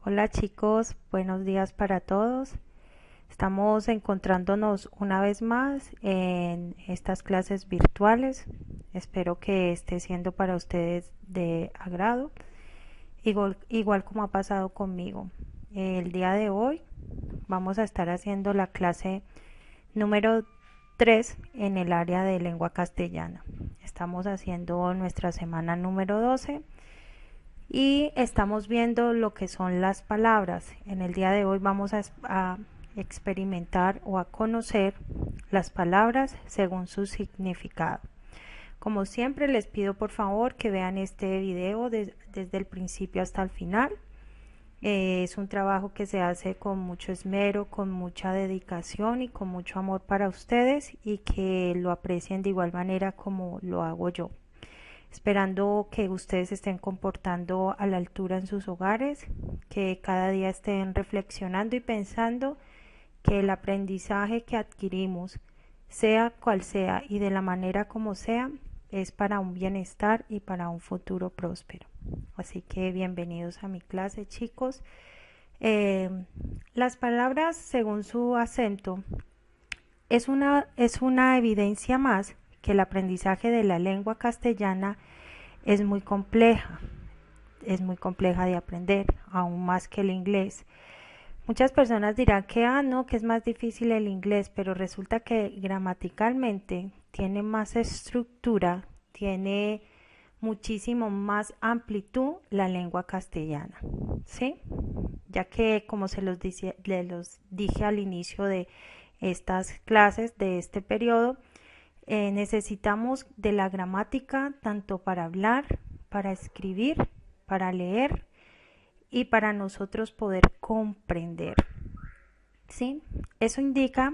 Hola chicos, buenos días para todos. Estamos encontrándonos una vez más en estas clases virtuales. Espero que esté siendo para ustedes de agrado, igual como ha pasado conmigo. El día de hoy vamos a estar haciendo la clase número 3 en el área de lengua castellana. Estamos haciendo nuestra semana número 12 y estamos viendo lo que son las palabras. En el día de hoy vamos a experimentar o a conocer las palabras según su significado. Como siempre les pido por favor que vean este video desde el principio hasta el final. Es un trabajo que se hace con mucho esmero, con mucha dedicación y con mucho amor para ustedes, y que lo aprecien de igual manera como lo hago yo. Esperando que ustedes se estén comportando a la altura en sus hogares, que cada día estén reflexionando y pensando que el aprendizaje que adquirimos, sea cual sea y de la manera como sea, es para un bienestar y para un futuro próspero. Así que bienvenidos a mi clase, chicos. Las palabras según su acento es una evidencia más que el aprendizaje de la lengua castellana es muy compleja de aprender, aún más que el inglés. Muchas personas dirán que no, que es más difícil el inglés, pero resulta que gramaticalmente tiene más estructura, tiene muchísimo más amplitud la lengua castellana, ¿sí? Ya que, como los dije al inicio de estas clases, de este periodo, necesitamos de la gramática tanto para hablar, para escribir, para leer y para nosotros poder comprender. ¿Sí? Eso indica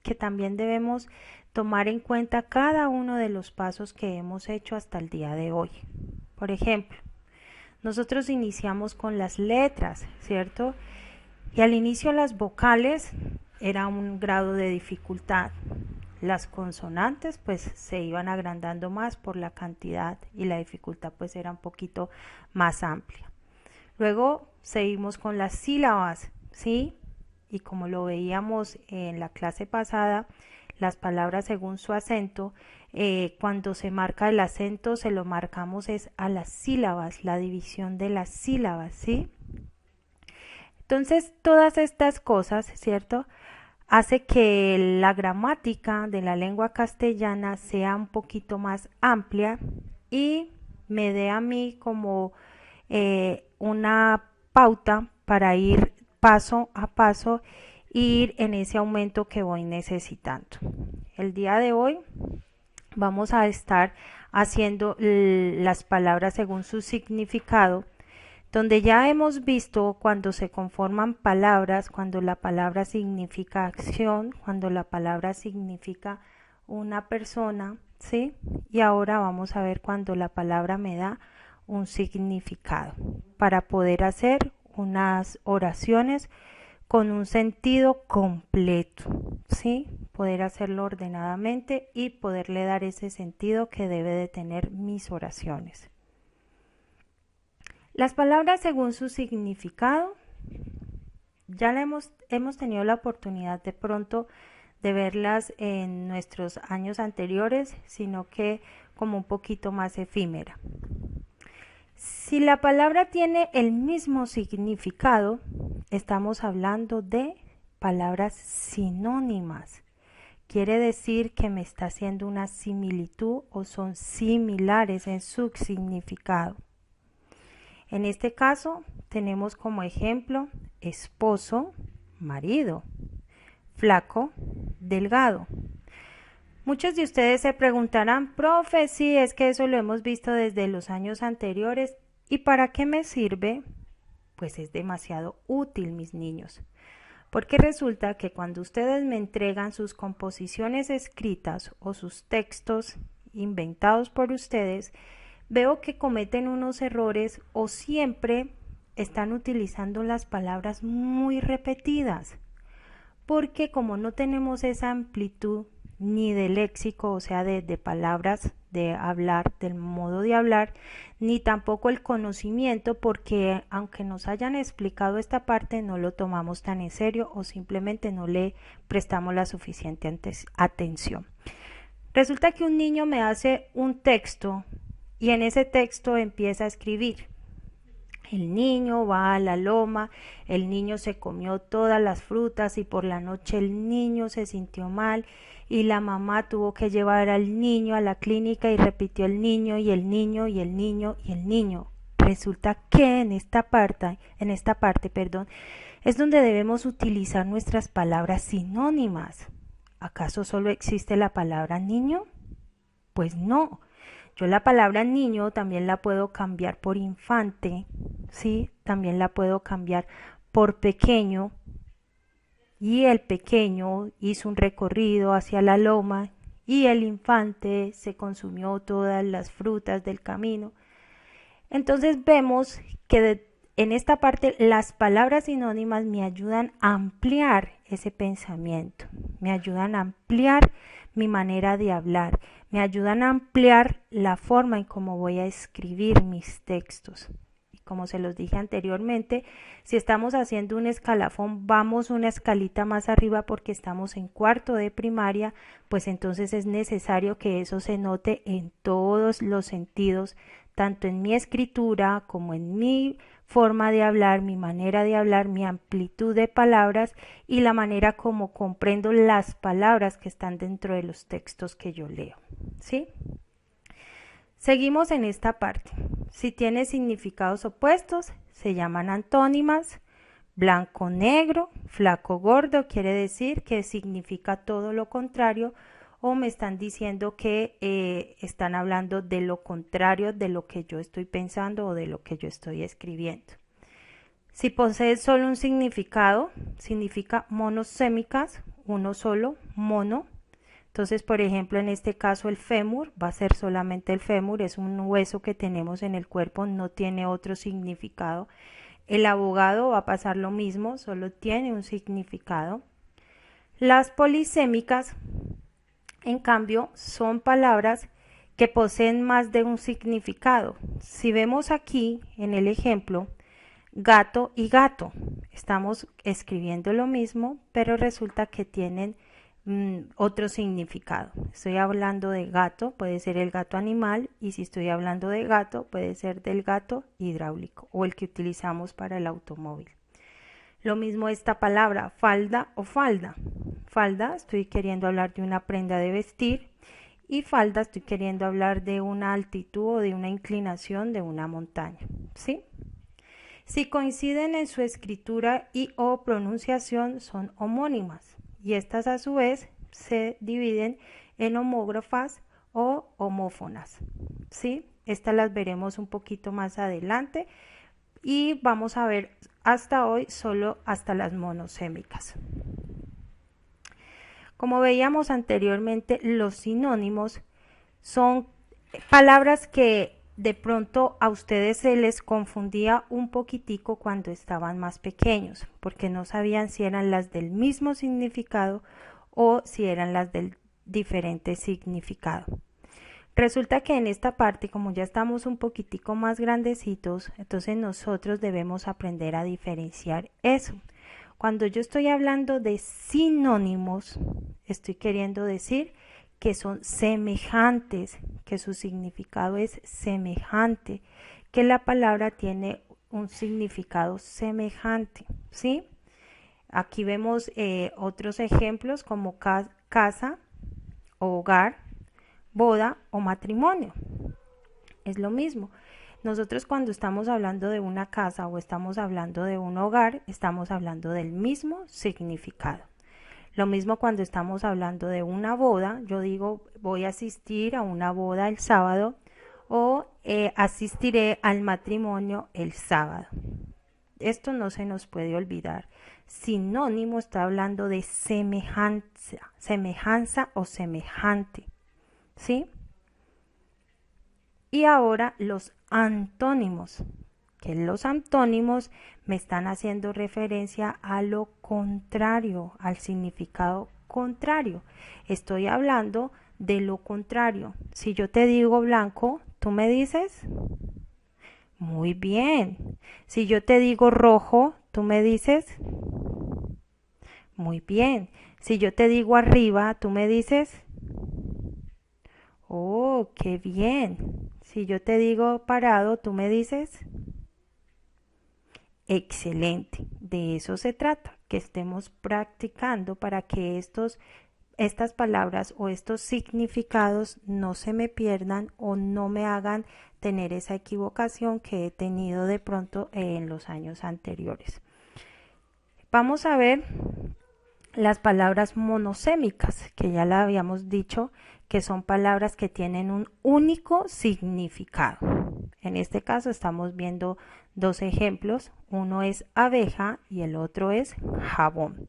que también debemos tomar en cuenta cada uno de los pasos que hemos hecho hasta el día de hoy. Por ejemplo, nosotros iniciamos con las letras, ¿cierto? Y al inicio las vocales era un grado de dificultad. Las consonantes pues se iban agrandando más por la cantidad y la dificultad pues era un poquito más amplia. Luego seguimos con las sílabas, ¿sí? Y como lo veíamos en la clase pasada, las palabras según su acento, cuando se marca el acento se lo marcamos es a las sílabas, la división de las sílabas, ¿sí? Entonces todas estas cosas, ¿cierto?, hace que la gramática de la lengua castellana sea un poquito más amplia y me dé a mí como una pauta para ir paso a paso, ir en ese aumento que voy necesitando. El día de hoy vamos a estar haciendo las palabras según su significado, donde ya hemos visto cuando se conforman palabras, cuando la palabra significa acción, cuando la palabra significa una persona, ¿sí? Y ahora vamos a ver cuando la palabra me da un significado, para poder hacer unas oraciones con un sentido completo, ¿sí? Poder hacerlo ordenadamente y poderle dar ese sentido que debe de tener mis oraciones. Las palabras según su significado, ya hemos tenido la oportunidad de pronto de verlas en nuestros años anteriores, sino que como un poquito más efímera. Si la palabra tiene el mismo significado, estamos hablando de palabras sinónimas. Quiere decir que me está haciendo una similitud o son similares en su significado. En este caso tenemos como ejemplo esposo, marido, flaco, delgado. Muchos de ustedes se preguntarán, profe, sí, es que eso lo hemos visto desde los años anteriores, ¿y para qué me sirve? Pues es demasiado útil, mis niños, porque resulta que cuando ustedes me entregan sus composiciones escritas o sus textos inventados por ustedes, veo que cometen unos errores o siempre están utilizando las palabras muy repetidas, porque como no tenemos esa amplitud ni de léxico, o sea, de palabras de hablar, del modo de hablar, ni tampoco el conocimiento, porque aunque nos hayan explicado esta parte, no lo tomamos tan en serio o simplemente no le prestamos la suficiente atención. Resulta que un niño me hace un texto y en ese texto empieza a escribir. El niño va a la loma, el niño se comió todas las frutas y por la noche el niño se sintió mal y la mamá tuvo que llevar al niño a la clínica y repitió el niño y el niño y el niño y el niño. Resulta que en esta parte, es donde debemos utilizar nuestras palabras sinónimas. ¿Acaso solo existe la palabra niño? Pues no. Yo la palabra niño también la puedo cambiar por infante, ¿sí? También la puedo cambiar por pequeño. Y el pequeño hizo un recorrido hacia la loma y el infante se consumió todas las frutas del camino. Entonces vemos que en esta parte las palabras sinónimas me ayudan a ampliar ese pensamiento, me ayudan a ampliar mi manera de hablar, me ayudan a ampliar la forma en cómo voy a escribir mis textos. Y como se los dije anteriormente, si estamos haciendo un escalafón, vamos una escalita más arriba porque estamos en cuarto de primaria, pues entonces es necesario que eso se note en todos los sentidos, tanto en mi escritura como en mi forma de hablar, mi manera de hablar, mi amplitud de palabras y la manera como comprendo las palabras que están dentro de los textos que yo leo, ¿sí? Seguimos en esta parte. Si tiene significados opuestos, se llaman antónimas. Blanco, negro, flaco, gordo, quiere decir que significa todo lo contrario, o me están diciendo que están hablando de lo contrario de lo que yo estoy pensando o de lo que yo estoy escribiendo. Si posee solo un significado, significa monosémicas, uno solo, mono. Entonces, por ejemplo, en este caso el fémur va a ser solamente el fémur, es un hueso que tenemos en el cuerpo, no tiene otro significado. El abogado va a pasar lo mismo, solo tiene un significado. Las polisémicas, en cambio, son palabras que poseen más de un significado. Si vemos aquí en el ejemplo, gato y gato, estamos escribiendo lo mismo, pero resulta que tienen otro significado. Estoy hablando de gato, puede ser el gato animal, y si estoy hablando de gato, puede ser del gato hidráulico o el que utilizamos para el automóvil. Lo mismo esta palabra, falda o falda. Falda, estoy queriendo hablar de una prenda de vestir, y falda, estoy queriendo hablar de una altitud o de una inclinación de una montaña, ¿sí? Si coinciden en su escritura y o pronunciación, son homónimas, y estas a su vez se dividen en homógrafas o homófonas, ¿sí? Estas las veremos un poquito más adelante y vamos a ver hasta hoy solo hasta las monosémicas. Como veíamos anteriormente, los sinónimos son palabras que de pronto a ustedes se les confundía un poquitico cuando estaban más pequeños, porque no sabían si eran las del mismo significado o si eran las del diferente significado. Resulta que en esta parte, como ya estamos un poquitico más grandecitos, entonces nosotros debemos aprender a diferenciar eso. Cuando yo estoy hablando de sinónimos, estoy queriendo decir que son semejantes, que su significado es semejante, que la palabra tiene un significado semejante, ¿sí? Aquí vemos otros ejemplos como casa, hogar, boda o matrimonio. Es lo mismo. Nosotros cuando estamos hablando de una casa o estamos hablando de un hogar, estamos hablando del mismo significado. Lo mismo cuando estamos hablando de una boda, yo digo voy a asistir a una boda el sábado o asistiré al matrimonio el sábado. Esto no se nos puede olvidar. Sinónimo está hablando de semejanza o semejante, ¿sí? Y ahora los antónimos, que los antónimos me están haciendo referencia a lo contrario, al significado contrario. Estoy hablando De lo contrario, si yo te digo blanco, ¿tú me dices? Muy bien. Si yo te digo rojo, ¿tú me dices? Muy bien. Si yo te digo arriba, ¿tú me dices? Oh, qué bien. Si yo te digo parado, ¿tú me dices? Excelente. De eso se trata, que estemos practicando para que estas palabras o estos significados no se me pierdan o no me hagan tener esa equivocación que he tenido de pronto en los años anteriores. Vamos a ver las palabras monosémicas, que ya la habíamos dicho, que son palabras que tienen un único significado. En este caso estamos viendo dos ejemplos, uno es abeja y el otro es jabón.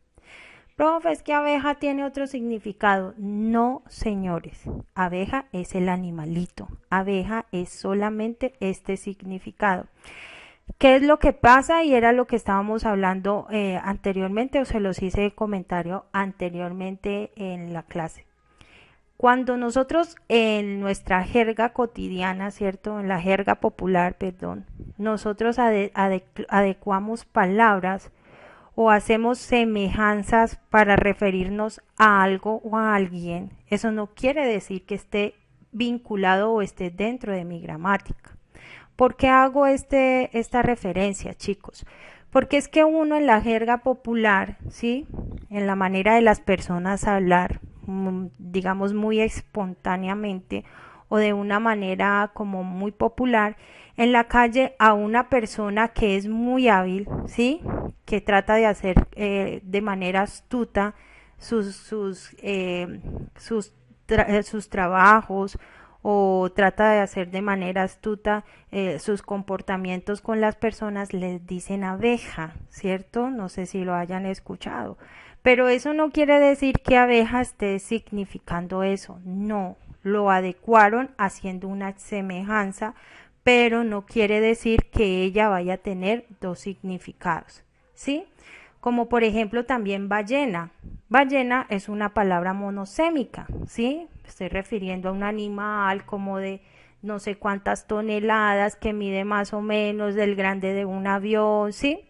Profe, es que abeja tiene otro significado. No, señores, abeja es el animalito, abeja es solamente este significado. ¿Qué es lo que pasa? Y era lo que estábamos hablando anteriormente, o se los hice de comentario anteriormente en la clase. Cuando nosotros en nuestra jerga cotidiana, ¿cierto? En la jerga popular, perdón, nosotros adecuamos palabras o hacemos semejanzas para referirnos a algo o a alguien, eso no quiere decir que esté vinculado o esté dentro de mi gramática. ¿Por qué hago esta referencia, chicos? Porque es que uno en la jerga popular, ¿sí? En la manera de las personas hablar, digamos muy espontáneamente o de una manera como muy popular, en la calle a una persona que es muy hábil, ¿sí? Que trata de hacer de manera astuta sus trabajos o trata de hacer de manera astuta sus comportamientos con las personas, les dicen abeja, ¿cierto? No sé si lo hayan escuchado. Pero eso no quiere decir que abeja esté significando eso, no, lo adecuaron haciendo una semejanza, pero no quiere decir que ella vaya a tener dos significados, ¿sí? Como por ejemplo también ballena. Ballena es una palabra monosémica, ¿sí? Estoy refiriendo a un animal como de no sé cuántas toneladas que mide más o menos del grande de un avión, ¿sí?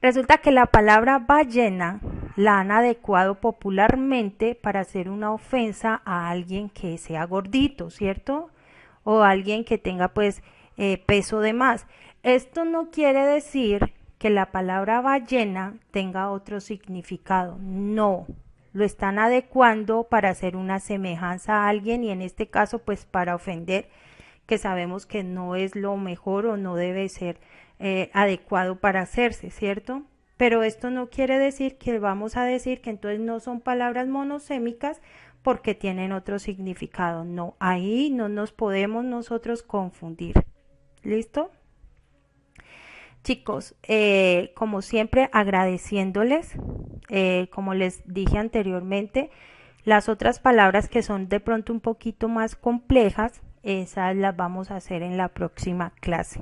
Resulta que la palabra ballena la han adecuado popularmente para hacer una ofensa a alguien que sea gordito, ¿cierto? O alguien que tenga pues peso de más. Esto no quiere decir que la palabra ballena tenga otro significado, no, lo están adecuando para hacer una semejanza a alguien y en este caso pues para ofender, que sabemos que no es lo mejor o no debe ser adecuado para hacerse, ¿cierto? Pero esto no quiere decir que vamos a decir que entonces no son palabras monosémicas porque tienen otro significado, no, ahí no nos podemos nosotros confundir, ¿listo? Chicos, como siempre agradeciéndoles, como les dije anteriormente, las otras palabras que son de pronto un poquito más complejas, esas las vamos a hacer en la próxima clase.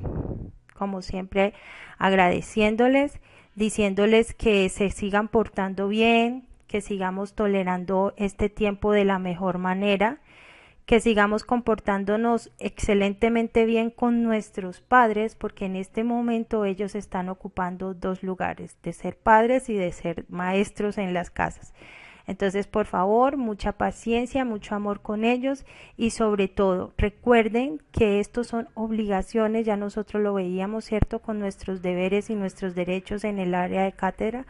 Como siempre agradeciéndoles, diciéndoles que se sigan portando bien, que sigamos tolerando este tiempo de la mejor manera, que sigamos comportándonos excelentemente bien con nuestros padres, porque en este momento ellos están ocupando dos lugares, de ser padres y de ser maestros en las casas. Entonces, por favor, mucha paciencia, mucho amor con ellos y sobre todo, recuerden que estos son obligaciones, ya nosotros lo veíamos, ¿cierto?, con nuestros deberes y nuestros derechos en el área de cátedra.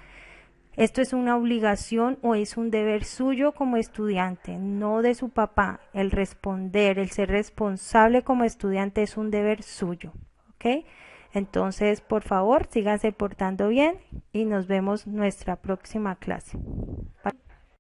Esto es una obligación o es un deber suyo como estudiante, no de su papá. El responder, el ser responsable como estudiante es un deber suyo, ¿ok? Entonces, por favor, síganse portando bien y nos vemos en nuestra próxima clase.